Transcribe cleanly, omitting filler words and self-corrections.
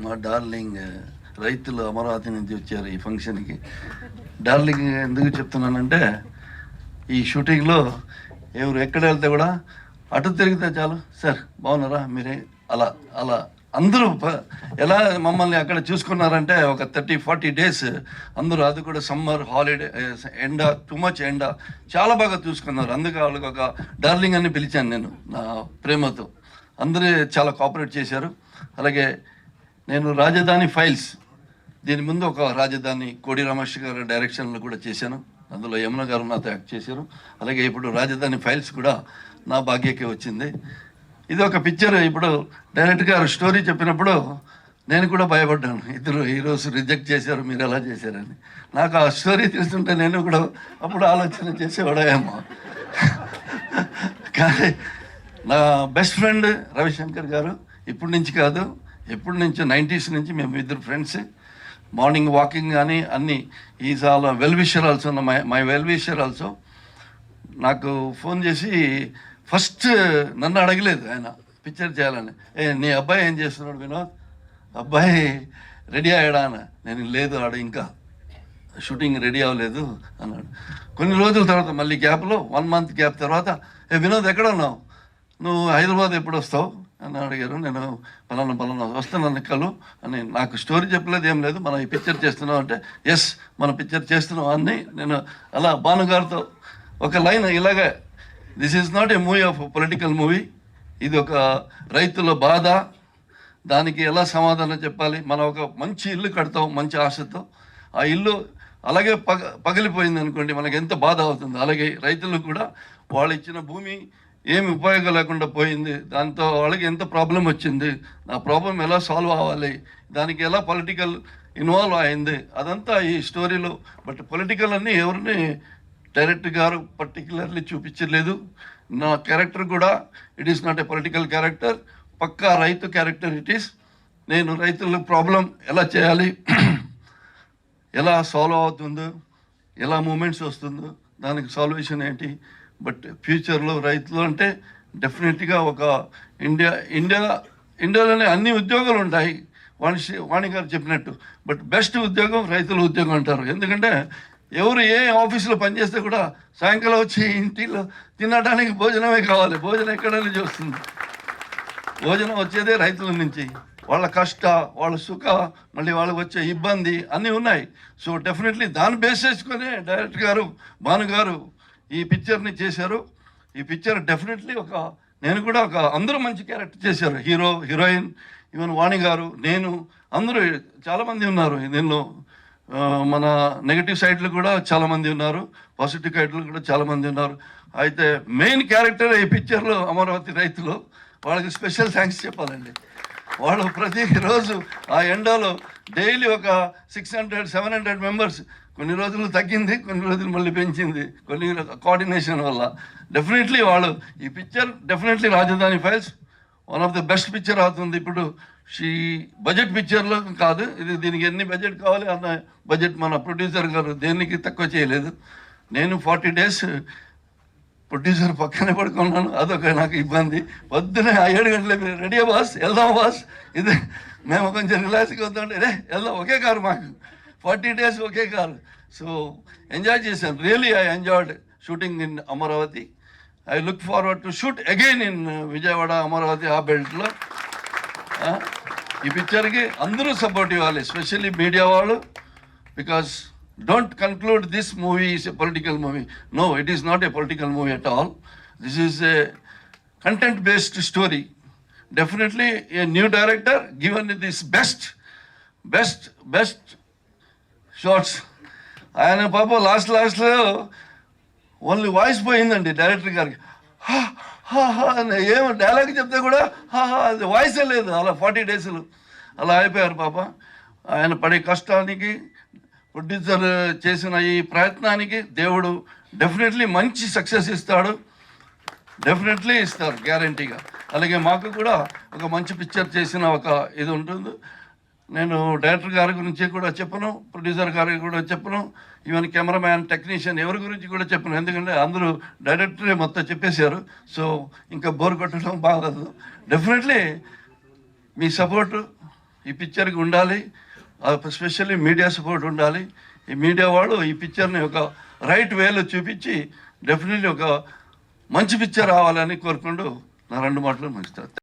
మా డార్లింగ్ రైతులు అమరావతి నుంచి వచ్చారు ఈ ఫంక్షన్కి. డార్లింగ్ ఎందుకు చెప్తున్నానంటే, ఈ షూటింగ్లో ఎవరు ఎక్కడ వెళ్తే కూడా అటు తిరిగితే చాలు, సార్ బాగున్నారా మీరే, అలా అలా అందరూ ఎలా మమ్మల్ని అక్కడ చూసుకున్నారంటే ఒక 30-40 days అందరూ, అది కూడా సమ్మర్ హాలిడే, ఎండ, టూ మచ్ ఎండ, చాలా బాగా చూసుకున్నారు. అందుకే వాళ్ళకి ఒక డార్లింగ్ అని పిలిచాను నేను నా ప్రేమతో. అందరూ చాలా కోఆపరేట్ చేశారు. అలాగే నేను రాజధాని ఫైల్స్, దీని ముందు ఒక రాజధాని కోడి రమేష్ గారి డైరెక్షన్లో కూడా చేశాను. అందులో యమున గారు నాతో యాక్ట్ చేశారు. అలాగే ఇప్పుడు రాజధాని ఫైల్స్ కూడా నా భాగ్యకే వచ్చింది. ఇది ఒక పిక్చర్. ఇప్పుడు డైరెక్టర్ గారు స్టోరీ చెప్పినప్పుడు నేను కూడా భయపడ్డాను, ఇద్దరు హీరోస్ రిజెక్ట్ చేశారు, మీరు ఎలా చేశారని. నాకు ఆ స్టోరీ తెలుస్తుంటే నేను కూడా అప్పుడు ఆలోచన చేసేవాడేమో. కానీ నా బెస్ట్ ఫ్రెండ్ రవిశంకర్ గారు, ఇప్పటి నుంచి కాదు, ఎప్పటి నుంచో 90s నుంచి మేము ఇద్దరు ఫ్రెండ్స్. మార్నింగ్ వాకింగ్ కానీ అన్నీ. Is all well wisher also, my well wisher also. నాకు ఫోన్ చేసి ఫస్ట్ నన్ను అడగలేదు ఆయన పిక్చర్ చేయాలని, నీ అబ్బాయి ఏం చేస్తున్నాడు వినోద్, అబ్బాయి రెడీ అయ్యాడా అని. నేను లేదు, ఆడ ఇంకా షూటింగ్ రెడీ అవ్వలేదు అన్నాడు. కొన్ని రోజుల తర్వాత మళ్ళీ గ్యాప్లో 1 month గ్యాప్ తర్వాత, వినోద్ ఎక్కడ ఉన్నావు, నువ్వు హైదరాబాద్ ఎప్పుడు వస్తావు అని అడిగారు. నేను పలానా వస్తున్నాను కలు అని. నాకు స్టోరీ చెప్పలేదు, ఏం లేదు, మనం ఈ పిక్చర్ చేస్తున్నాం అంటే, ఎస్ మనం పిక్చర్ చేస్తున్నాం అని. నేను అలా భానుగారితో ఒక లైన్ ఇలాగే, this is not a movie of political movie, ఇది ఒక రైతుల బాధ, దానికి ఎలా సమాధానం చెప్పాలి. మనం ఒక మంచి ఇల్లు కడతాం మంచి ఆశతో, ఆ ఇల్లు అలాగే పగిలిపోయింది అనుకోండి, మనకి ఎంత బాధ అవుతుంది. అలాగే రైతులు కూడా వాళ్ళు ఇచ్చిన భూమి ఏమి ఉపయోగం లేకుండా పోయింది, దాంతో వాళ్ళకి ఎంత ప్రాబ్లం వచ్చింది, ఆ ప్రాబ్లం ఎలా సాల్వ్ అవ్వాలి, దానికి ఎలా పొలిటికల్ ఇన్వాల్వ్ అయింది, అదంతా ఈ స్టోరీలో. బట్ పొలిటికల్ అన్నీ ఎవరిని డైరెక్టర్ గారు పర్టికులర్లీ చూపించలేదు. నా క్యారెక్టర్ కూడా it is not a political character, పక్కా రైతు క్యారెక్టర్ ఇట్ ఈస్. నేను రైతుల ప్రాబ్లం ఎలా చేయాలి, ఎలా సాల్వ్ అవుతుందో, ఎలా మూమెంట్స్ వస్తుందో, దానికి సాల్వేషన్ ఏంటి. బట్ ఫ్యూచర్లో రైతులు అంటే డెఫినెట్గా ఒక ఇండియాలోనే అన్ని ఉద్యోగాలు ఉంటాయి, వాణి గారు చెప్పినట్టు. బట్ బెస్ట్ ఉద్యోగం రైతుల ఉద్యోగం అంటారు. ఎందుకంటే ఎవరు ఏ ఆఫీసులో పనిచేస్తే కూడా సాయంకాలం వచ్చి ఇంటిలో తినడానికి భోజనమే కావాలి. భోజనం ఎక్కడ నుంచి వస్తుంది? భోజనం వచ్చేదే రైతుల నుంచి. వాళ్ళ కష్ట, వాళ్ళ సుఖ, మళ్ళీ వాళ్ళకి వచ్చే ఇబ్బంది అన్నీ ఉన్నాయి. సో డెఫినెట్లీ దాన్ని బేస్ చేసుకొని డైరెక్టర్ గారు భాను గారు ఈ పిక్చర్ని చేశారు. ఈ పిక్చర్ డెఫినెట్లీ నేను కూడా అందరూ మంచి క్యారెక్టర్ చేశారు. హీరో, హీరోయిన్, ఈవెన్ వాణి గారు, నేను, అందరూ చాలామంది ఉన్నారు దీనిలో. మన నెగటివ్ సైడ్లు కూడా చాలామంది ఉన్నారు, పాజిటివ్ సైడ్లు కూడా చాలామంది ఉన్నారు. అయితే మెయిన్ క్యారెక్టర్ ఈ పిక్చర్లో అమరావతి రైతులు. వాళ్ళకి స్పెషల్ థ్యాంక్స్ చెప్పాలండి. వాళ్ళు ప్రతిరోజు ఆ ఎండలో డైలీ ఒక 600-700 మెంబర్స్, కొన్ని రోజులు తగ్గింది, కొన్ని రోజులు మళ్ళీ పెంచింది, కొన్ని కోఆర్డినేషన్ వల్ల. డెఫినెట్లీ వాళ్ళు ఈ పిక్చర్ డెఫినెట్లీ రాజధాని files one of the best picture అవుతుంది. ఇప్పుడు బడ్జెట్ పిక్చర్లో కాదు ఇది, దీనికి ఎన్ని బడ్జెట్ కావాలి అన్న బడ్జెట్ మన ప్రొడ్యూసర్ గారు దేనికి తక్కువ చేయలేదు. నేను 40 days ప్రొడ్యూసర్ పక్కనే పడుకున్నాను, అదొక నాకు ఇబ్బంది. పొద్దునే 7 గంటలకి రెడీ బాస్ వెళ్దాం బాస్, ఇది మేము కొంచెం రిలాక్స్గా వద్దామంటే వెళ్దాం, ఒకే కారు మాకు 40 days ఒకే కారు. సో ఎంజాయ్ చేశాను. Really I enjoyed shooting in Amaravati. I look forward to shoot again in Vijayawada, Amaravati, ఆ బెల్ట్లో. ఈ పిక్చర్కి అందరూ సపోర్ట్ ఇవ్వాలి, ఎస్పెషల్లీ మీడియా వాళ్ళు. Because don't conclude this movie is a political movie. No, it is not a political movie at all. This is a content-based story. Definitely a new director given this best shots. ఆయన పాప లాస్ట్లో only voice పోయిందండి director గారికి. ఏమో dialogue చెప్తే కూడా అది వాయిసే లేదు. అలా 40 days అలా అయిపోయారు పాప. ఆయన పడే కష్టానికి, ప్రొడ్యూసర్ చేసిన ఈ ప్రయత్నానికి దేవుడు డెఫినెట్లీ మంచి సక్సెస్ ఇస్తాడు, డెఫినెట్లీ ఇస్తారు గ్యారంటీగా. అలాగే మాకు కూడా ఒక మంచి పిక్చర్ చేసిన ఒక ఇది ఉంటుంది. నేను డైరెక్టర్ గారి గురించి కూడా చెప్పను, ప్రొడ్యూసర్ గారికి కూడా చెప్పను, ఈవెన్ కెమెరామ్యాన్, టెక్నీషియన్ ఎవరి గురించి కూడా చెప్పను. ఎందుకంటే అందరూ డైరెక్టరే మొత్తం చెప్పేశారు. సో ఇంకా బోర్ కొట్టడం బాగదు. డెఫినెట్లీ మీ సపోర్టు ఈ పిక్చర్కి ఉండాలి, స్పెషల్లీ మీడియా సపోర్ట్ ఉండాలి. ఈ మీడియా వాడు ఈ పిక్చర్ని ఒక రైట్ వేలో చూపించి డెఫినెట్లీ ఒక మంచి పిక్చర్ రావాలని కోరుకుంటూ నా 2 మాటలు ముగిస్తాను.